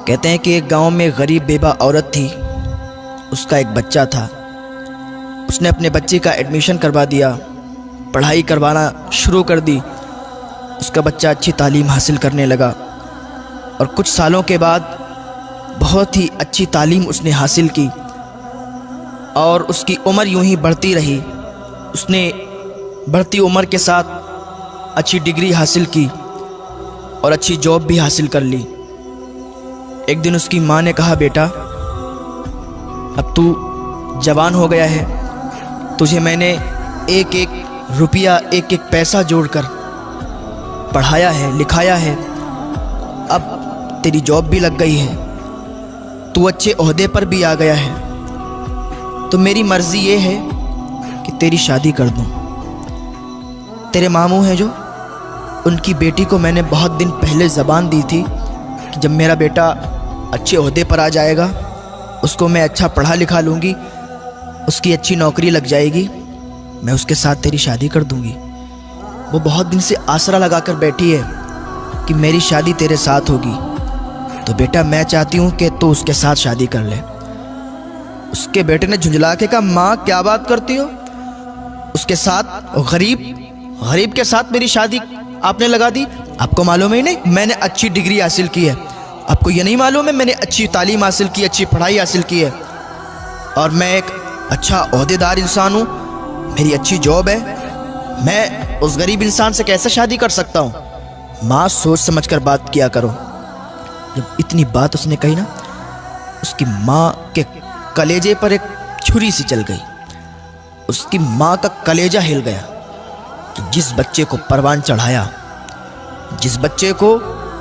कहते हैं कि एक गांव में गरीब बेवा औरत थी। उसका एक बच्चा था। उसने अपने बच्चे का एडमिशन करवा दिया, पढ़ाई करवाना शुरू कर दी। उसका बच्चा अच्छी तालीम हासिल करने लगा और कुछ सालों के बाद बहुत ही अच्छी तालीम उसने हासिल की और उसकी उम्र यूं ही बढ़ती रही। उसने बढ़ती उम्र के साथ अच्छी डिग्री हासिल की और अच्छी जॉब भी हासिल कर ली। एक दिन उसकी माँ ने कहा, बेटा अब तू जवान हो गया है, तुझे मैंने एक एक रुपया एक एक पैसा जोड़कर पढ़ाया है, लिखाया है। अब तेरी जॉब भी लग गई है, तू अच्छे ओहदे पर भी आ गया है, तो मेरी मर्ज़ी ये है कि तेरी शादी कर दूं। तेरे मामू हैं जो, उनकी बेटी को मैंने बहुत दिन पहले ज़बान दी थी कि जब मेरा बेटा अच्छे ओहदे पर आ जाएगा, उसको मैं अच्छा पढ़ा लिखा लूँगी, उसकी अच्छी नौकरी लग जाएगी, मैं उसके साथ तेरी शादी कर दूँगी। वो बहुत दिन से आसरा लगा कर बैठी है कि मेरी शादी तेरे साथ होगी, तो बेटा मैं चाहती हूँ कि तू उसके साथ शादी कर ले। उसके बेटे ने झुंझला के कहा, माँ क्या बात करती हो, उसके साथ गरीब के साथ मेरी शादी आपने लगा दी? आपको मालूम ही नहीं मैंने अच्छी डिग्री हासिल की है? आपको ये नहीं मालूम है मैंने अच्छी तालीम हासिल की, अच्छी पढ़ाई हासिल की है और मैं एक अच्छा ओहदेदार इंसान हूँ, मेरी अच्छी जॉब है, मैं उस गरीब इंसान से कैसे शादी कर सकता हूँ? माँ सोच समझ कर बात किया करो। जब इतनी बात उसने कही ना, उसकी माँ के कलेजे पर एक छुरी सी चल गई। उसकी माँ का कलेजा हिल गया कि जिस बच्चे को परवान चढ़ाया, जिस बच्चे को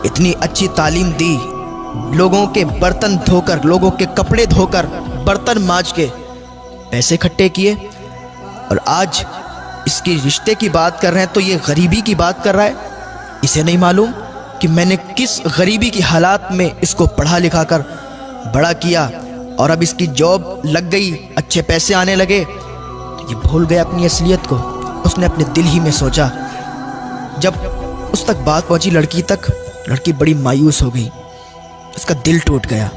इतनी अच्छी तालीम दी, लोगों के बर्तन धोकर, लोगों के कपड़े धोकर, बर्तन मांज के पैसे इकट्ठे किए, और आज इसकी रिश्ते की बात कर रहे हैं तो ये गरीबी की बात कर रहा है। इसे नहीं मालूम कि मैंने किस गरीबी की हालात में इसको पढ़ा लिखा कर बड़ा किया और अब इसकी जॉब लग गई, अच्छे पैसे आने लगे। ये भूल गया अपनी असलियत को। उसने अपने दिल ही में सोचा। जब उस तक बात पहुंची लड़की तक, लड़की बड़ी मायूस हो गई, उसका दिल टूट गया।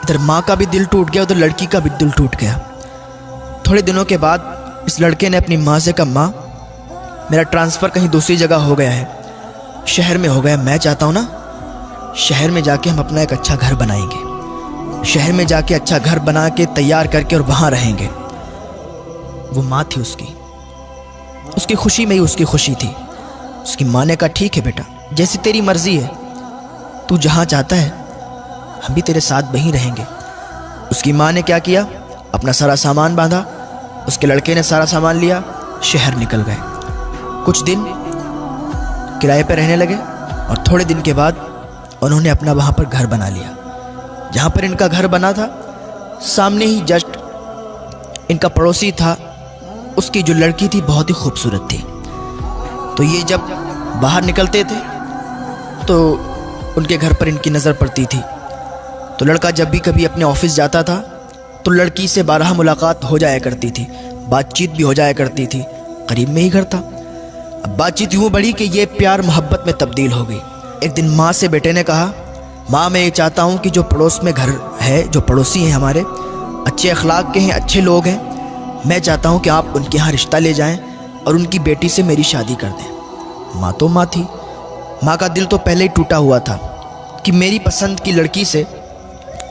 इधर माँ का भी दिल टूट गया, उधर लड़की का भी दिल टूट गया। थोड़े दिनों के बाद इस लड़के ने अपनी माँ से कहा, माँ मेरा ट्रांसफ़र कहीं दूसरी जगह हो गया है, शहर में हो गया। मैं चाहता हूँ ना शहर में जाके हम अपना एक अच्छा घर बनाएंगे, शहर में जाके अच्छा घर बना के तैयार करके और वहाँ रहेंगे। वो माँ थी उसकी खुशी में ही उसकी खुशी थी। उसकी माँ ने कहा, ठीक है बेटा, जैसी तेरी मर्ज़ी है, तू जहाँ चाहता है हम भी तेरे साथ वहीं रहेंगे। उसकी माँ ने क्या किया, अपना सारा सामान बांधा, उसके लड़के ने सारा सामान लिया, शहर निकल गए। कुछ दिन किराए पर रहने लगे और थोड़े दिन के बाद उन्होंने अपना वहाँ पर घर बना लिया। जहाँ पर इनका घर बना था, सामने ही जस्ट इनका पड़ोसी था, उसकी जो लड़की थी बहुत ही खूबसूरत थी। तो ये जब बाहर निकलते थे तो उनके घर पर इनकी नज़र पड़ती थी। तो लड़का जब भी कभी अपने ऑफिस जाता था तो लड़की से बारहा मुलाकात हो जाया करती थी, बातचीत भी हो जाया करती थी। करीब में ही घर था। अब बातचीत यूँ बढ़ी कि ये प्यार मोहब्बत में तब्दील हो गई। एक दिन माँ से बेटे ने कहा, माँ मैं ये चाहता हूँ कि जो पड़ोस में घर है, जो पड़ोसी हैं हमारे, अच्छे अखलाक के हैं, अच्छे लोग हैं, मैं चाहता हूँ कि आप उनके यहाँ रिश्ता ले जाएं और उनकी बेटी से मेरी शादी कर दें। माँ तो माँ थी, माँ का दिल तो पहले ही टूटा हुआ था कि मेरी पसंद की लड़की से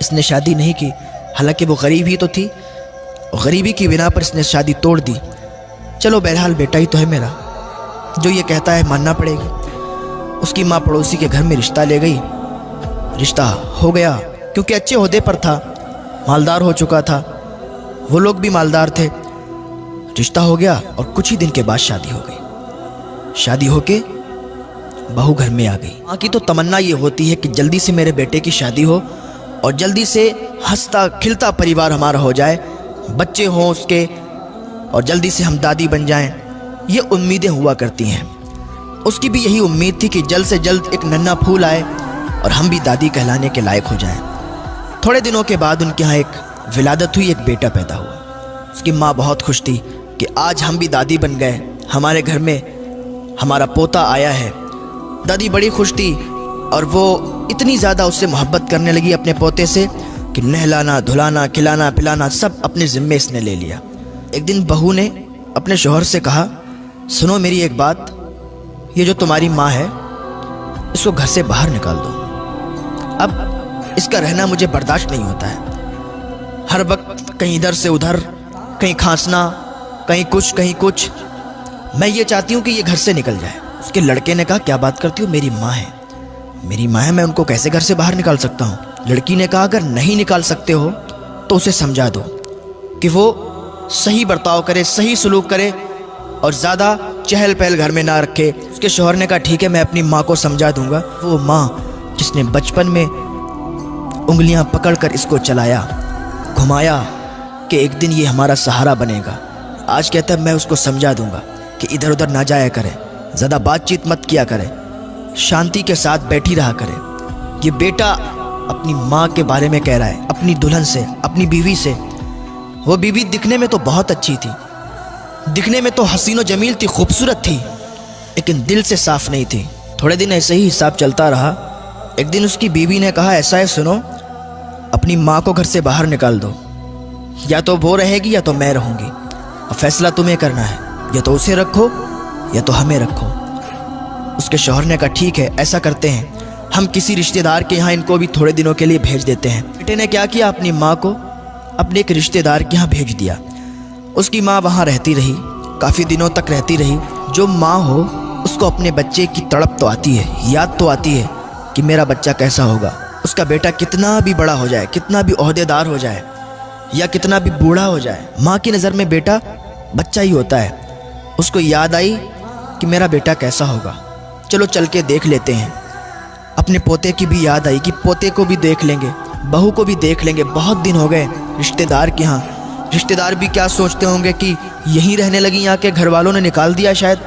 इसने शादी नहीं की। हालांकि वो गरीब ही तो थी, गरीबी की बिना पर इसने शादी तोड़ दी। चलो बहरहाल बेटा ही तो है मेरा, जो ये कहता है मानना पड़ेगी। उसकी माँ पड़ोसी के घर में रिश्ता ले गई। रिश्ता हो गया, क्योंकि अच्छे ओहदे पर था, मालदार हो चुका था, वो लोग भी मालदार थे। रिश्ता हो गया और कुछ ही दिन के बाद शादी हो गई। शादी होके बहू घर में आ गई। माँ की तो तमन्ना ये होती है कि जल्दी से मेरे बेटे की शादी हो और जल्दी से हंसता खिलता परिवार हमारा हो जाए, बच्चे हों उसके, और जल्दी से हम दादी बन जाएं। ये उम्मीदें हुआ करती हैं। उसकी भी यही उम्मीद थी कि जल्द से जल्द एक नन्हा फूल आए और हम भी दादी कहलाने के लायक हो जाएं। थोड़े दिनों के बाद उनके यहाँ एक विलादत हुई, एक बेटा पैदा हुआ। उसकी माँ बहुत खुश थी कि आज हम भी दादी बन गए, हमारे घर में हमारा पोता आया है। दादी बड़ी खुश थी और वो इतनी ज़्यादा उससे मोहब्बत करने लगी अपने पोते से कि नहलाना, धुलाना, खिलाना, पिलाना सब अपने ज़िम्मे इसने ले लिया। एक दिन बहू ने अपने शौहर से कहा, सुनो मेरी एक बात, ये जो तुम्हारी माँ है इसको घर से बाहर निकाल दो। अब इसका रहना मुझे बर्दाश्त नहीं होता है। हर वक्त कहीं इधर से उधर, कहीं खांसना, कहीं कुछ। मैं ये चाहती हूँ कि ये घर से निकल जाए। उसके लड़के ने कहा, क्या बात करती हो, मेरी माँ है, मेरी माँ है, मैं उनको कैसे घर से बाहर निकाल सकता हूँ। लड़की ने कहा, अगर नहीं निकाल सकते हो तो उसे समझा दो कि वो सही बर्ताव करे, सही सलूक करे और ज़्यादा चहल पहल घर में ना रखे। उसके शौहर ने कहा, ठीक है, मैं अपनी माँ को समझा दूंगा। वो माँ जिसने बचपन में उंगलियां पकड़कर इसको चलाया, घुमाया कि एक दिन ये हमारा सहारा बनेगा, आज कहता है मैं उसको समझा दूंगा कि इधर उधर ना जाया करे, ज़्यादा बातचीत मत किया करे, शांति के साथ बैठी रहा करे। ये बेटा अपनी माँ के बारे में कह रहा है, अपनी दुल्हन से, अपनी बीवी से। वो बीवी दिखने में तो बहुत अच्छी थी, दिखने में तो हसीनो जमील थी, खूबसूरत थी, लेकिन दिल से साफ नहीं थी। थोड़े दिन ऐसे ही हिसाब चलता रहा। एक दिन उसकी बीवी ने कहा, ऐसा है, सुनो, अपनी माँ को घर से बाहर निकाल दो, या तो वो रहेगी या तो मैं रहूँगी, अब फैसला तुम्हें करना है, या तो उसे रखो या तो हमें रखो। उसके शौहर ने कहा, ठीक है, ऐसा करते हैं, हम किसी रिश्तेदार के यहाँ इनको भी थोड़े दिनों के लिए भेज देते हैं। बेटे ने क्या किया, अपनी माँ को अपने एक रिश्तेदार के यहाँ भेज दिया। उसकी माँ वहाँ रहती रही, काफ़ी दिनों तक रहती रही। जो माँ हो उसको अपने बच्चे की तड़प तो आती है, याद तो आती है कि मेरा बच्चा कैसा होगा, उसका बेटा कितना भी बड़ा हो जाए, कितना भी ओहदेदार हो जाए या कितना भी बूढ़ा हो जाए, माँ की नज़र में बेटा बच्चा ही होता है। उसको याद आई कि मेरा बेटा कैसा होगा, चलो चल के देख लेते हैं। अपने पोते की भी याद आई कि पोते को भी देख लेंगे, बहू को भी देख लेंगे, बहुत दिन हो गए रिश्तेदार के यहाँ। रिश्तेदार भी क्या सोचते होंगे कि यहीं रहने लगी, यहाँ के घर वालों ने निकाल दिया शायद।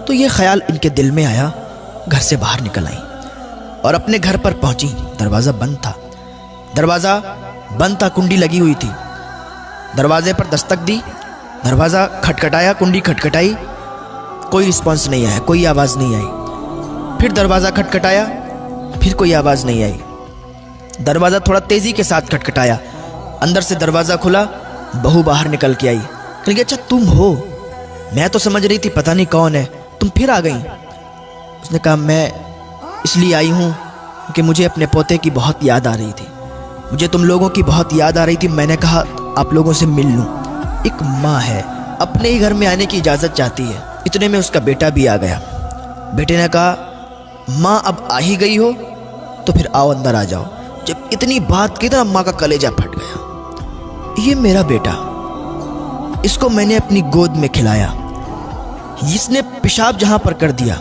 तो ये ख्याल इनके दिल में आया, घर से बाहर निकल आई और अपने घर पर पहुंची। दरवाज़ा बंद था, दरवाज़ा बंद था, कुंडी लगी हुई थी। दरवाजे पर दस्तक दी, दरवाज़ा खटखटाया, कुंडी खटखटाई, कोई रिस्पॉन्स नहीं आया, कोई आवाज़ नहीं आई। फिर दरवाज़ा खटखटाया, फिर कोई आवाज़ नहीं आई। दरवाज़ा थोड़ा तेज़ी के साथ खटखटाया, अंदर से दरवाज़ा खुला, बहू बाहर निकल के आई। कह अच्छा तुम हो, मैं तो समझ रही थी पता नहीं कौन है, तुम फिर आ गई। उसने कहा, मैं इसलिए आई हूँ कि मुझे अपने पोते की बहुत याद आ रही थी, मुझे तुम लोगों की बहुत याद आ रही थी। मैंने कहा आप लोगों से मिल लूँ। एक माँ है, अपने ही घर में आने की इजाज़त चाहती है। इतने में उसका बेटा भी आ गया। बेटे ने कहा, माँ अब आ ही गई हो तो फिर आओ, अंदर आ जाओ। जब इतनी बात की तो अम्मा का कलेजा फट गया। ये मेरा बेटा, इसको मैंने अपनी गोद में खिलाया, इसने पेशाब जहाँ पर कर दिया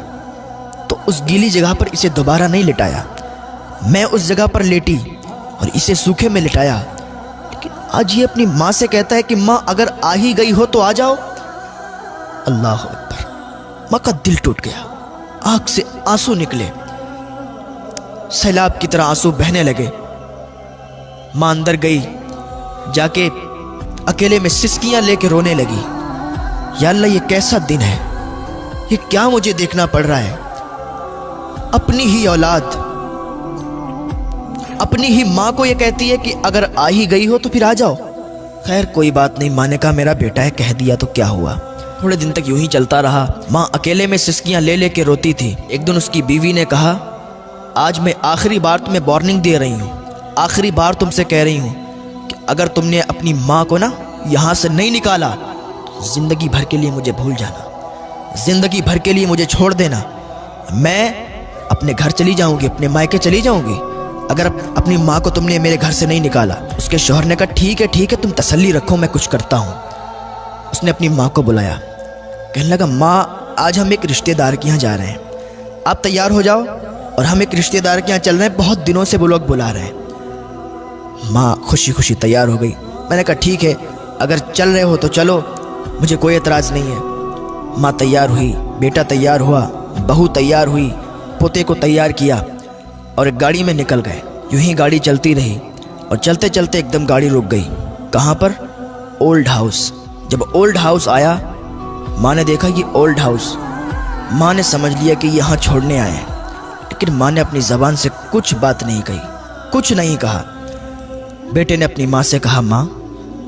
तो उस गीली जगह पर इसे दोबारा नहीं लिटाया, मैं उस जगह पर लेटी और इसे सूखे में लिटाया। लेकिन आज ये अपनी माँ से कहता है कि माँ अगर आ ही गई हो तो आ जाओ। अल्लाह अकबर। माँ का दिल टूट गया, आँख से आंसू निकले, सैलाब की तरह आंसू बहने लगे। माँ अंदर गई, जाके अकेले में सिसकियां लेके रोने लगी। या अल्लाह, ये कैसा दिन है, ये क्या मुझे देखना पड़ रहा है। अपनी ही औलाद, अपनी ही माँ को ये कहती है कि अगर आ ही गई हो तो फिर आ जाओ। खैर कोई बात नहीं, माँ ने कहा मेरा बेटा है, कह दिया तो क्या हुआ। थोड़े दिन तक यूं ही चलता रहा। माँ अकेले में सिसकियां ले लेके रोती थी। एक दिन उसकी बीवी ने कहा, आज मैं आखिरी बार तुम्हें वार्निंग दे रही हूँ, आखिरी बार तुमसे कह रही हूँ कि अगर तुमने अपनी माँ को ना यहाँ से नहीं निकाला तो ज़िंदगी भर के लिए मुझे भूल जाना, ज़िंदगी भर के लिए मुझे छोड़ देना। मैं अपने घर चली जाऊँगी, अपने मायके चली जाऊँगी अगर अपनी माँ को तुमने मेरे घर से नहीं निकाला। उसके शौहर ने कहा, ठीक है, तुम तसल्ली रखो, मैं कुछ करता हूँ। उसने अपनी माँ को बुलाया, कहने लगा, माँ आज हम एक रिश्तेदार के यहाँ जा रहे हैं, आप तैयार हो जाओ और हम एक रिश्तेदार के यहाँ चल रहे हैं, बहुत दिनों से वो लोग बुला रहे हैं। माँ खुशी खुशी तैयार हो गई। मैंने कहा ठीक है, अगर चल रहे हो तो चलो, मुझे कोई एतराज़ नहीं है। माँ तैयार हुई, बेटा तैयार हुआ, बहू तैयार हुई, पोते को तैयार किया और एक गाड़ी में निकल गए। यूं ही गाड़ी चलती रही और चलते चलते एकदम गाड़ी रुक गई। कहाँ पर? Old house. जब ओल्ड हाउस आया, माँ ने देखा ये ओल्ड हाउस। माँ ने समझ लिया कि यहाँ छोड़ने आए हैं, लेकिन माँ ने अपनी ज़बान से कुछ बात नहीं कही, कुछ नहीं कहा। बेटे ने अपनी माँ से कहा, माँ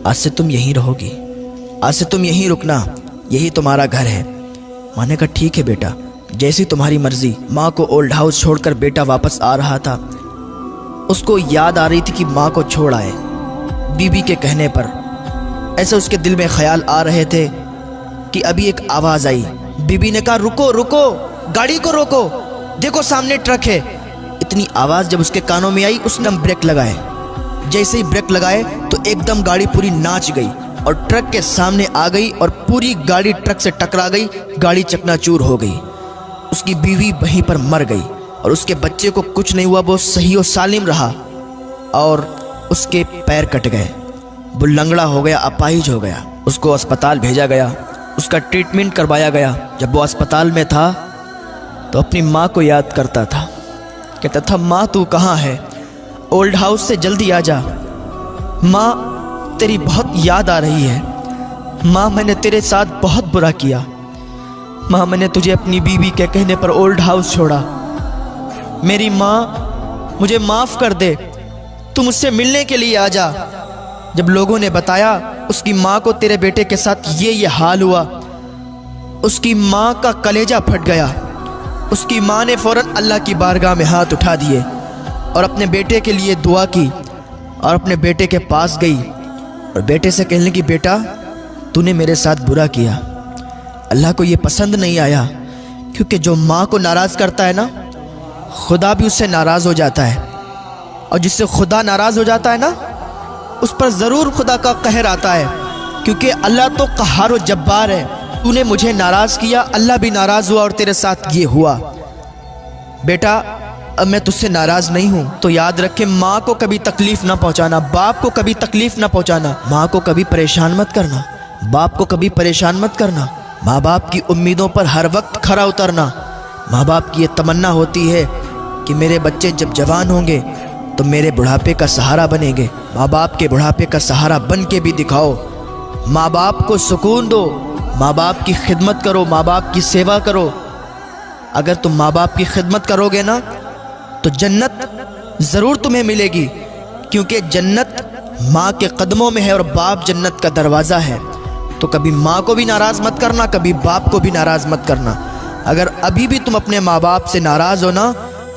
आज से तुम यहीं रहोगी, आज से तुम यहीं रुकना, यही तुम्हारा घर है। माँ ने कहा ठीक है बेटा, जैसी तुम्हारी मर्जी। माँ को ओल्ड हाउस छोड़कर बेटा वापस आ रहा था। उसको याद आ रही थी कि माँ को छोड़ आए बीबी के कहने पर। ऐसे उसके दिल में ख्याल आ रहे थे कि अभी एक आवाज़ आई। बीबी ने कहा रुको रुको, गाड़ी को रोको, देखो सामने ट्रक है। इतनी आवाज़ जब उसके कानों में आई, उसने ब्रेक लगाए। जैसे ही ब्रेक लगाए तो एकदम गाड़ी पूरी नाच गई और ट्रक के सामने आ गई और पूरी गाड़ी ट्रक से टकरा गई। गाड़ी चकनाचूर हो गई। उसकी बीवी वहीं पर मर गई और उसके बच्चे को कुछ नहीं हुआ, वो सही और सालिम रहा। और उसके पैर कट गए, वो लंगड़ा हो गया, अपाहिज हो गया। उसको अस्पताल भेजा गया, उसका ट्रीटमेंट करवाया गया। जब वो अस्पताल में था तो अपनी माँ को याद करता था, कहता था माँ तू कहाँ है, ओल्ड हाउस से जल्दी आ जा। माँ तेरी बहुत याद आ रही है। माँ मैंने तेरे साथ बहुत बुरा किया। माँ मैंने तुझे अपनी बीवी के कहने पर ओल्ड हाउस छोड़ा। मेरी माँ मुझे माफ़ कर दे, तू मुझसे मिलने के लिए आ जा। जब लोगों ने बताया उसकी माँ को तेरे बेटे के साथ ये हाल हुआ, उसकी माँ का कलेजा फट गया। उसकी माँ ने फ़ौरन अल्लाह की बारगाह में हाथ उठा दिए और अपने बेटे के लिए दुआ की और अपने बेटे के पास गई और बेटे से कहने लगी, बेटा तूने मेरे साथ बुरा किया, अल्लाह को ये पसंद नहीं आया। क्योंकि जो माँ को नाराज़ करता है ना, खुदा भी उससे नाराज़ हो जाता है। और जिससे खुदा नाराज़ हो जाता है ना, उस पर ज़रूर खुदा का कहर आता है। क्योंकि अल्लाह तो क़हार व जब्बार है। तूने मुझे नाराज़ किया, अल्लाह भी नाराज़ हुआ और तेरे साथ ये हुआ। बेटा अब मैं तुझसे नाराज़ नहीं हूँ, तो याद रखे माँ को कभी तकलीफ़ ना पहुँचाना, बाप को कभी तकलीफ़ ना पहुँचाना। माँ को कभी परेशान मत करना, बाप को कभी परेशान मत करना। माँ बाप की उम्मीदों पर हर वक्त खरा उतरना। माँ बाप की ये तमन्ना होती है कि मेरे बच्चे जब जवान होंगे तो मेरे बुढ़ापे का सहारा बनेंगे। माँ बाप के बुढ़ापे का सहारा बन के भी दिखाओ। माँ बाप को सुकून दो, माँ बाप की खिदमत करो, माँ बाप की सेवा करो। अगर तुम माँ बाप की खिदमत करोगे ना तो जन्नत ज़रूर तुम्हें मिलेगी। क्योंकि जन्नत माँ के कदमों में है और बाप जन्नत का दरवाज़ा है। तो कभी माँ को भी नाराज़ मत करना, कभी बाप को भी नाराज़ मत करना। अगर अभी भी तुम अपने माँ बाप से नाराज़ हो ना,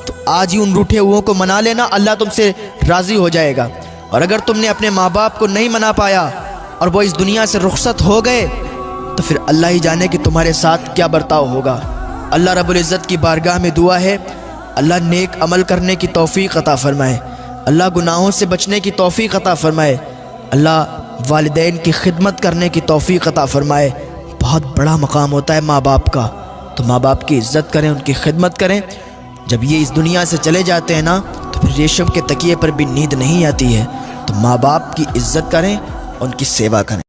तो आज ही उन रूठे हुओं को मना लेना, अल्लाह तुमसे राज़ी हो जाएगा। और अगर तुमने अपने माँ बाप को नहीं मना पाया और वो इस दुनिया से रुखसत हो गए, तो फिर अल्लाह ही जाने कि तुम्हारे साथ क्या बर्ताव होगा। अल्लाह रब्बुल इज़्ज़त की बारगाह में दुआ है, अल्लाह नेक अमल करने की तौफ़ीक़ अता फ़रमाए, अल्लाह गुनाहों से बचने की तौफ़ीक़ अता फ़रमाए, अल्लाह वालिदैन की खिदमत करने की तौफ़ीक़ अता फ़रमाए। बहुत बड़ा मकाम होता है माँ बाप का, तो माँ बाप की इज़्ज़त करें, उनकी खिदमत करें। जब ये इस दुनिया से चले जाते हैं ना, तो फिर रेशम के तकिए पर भी नींद नहीं आती है। तो माँ बाप की इज़्ज़त करें, उनकी सेवा करें।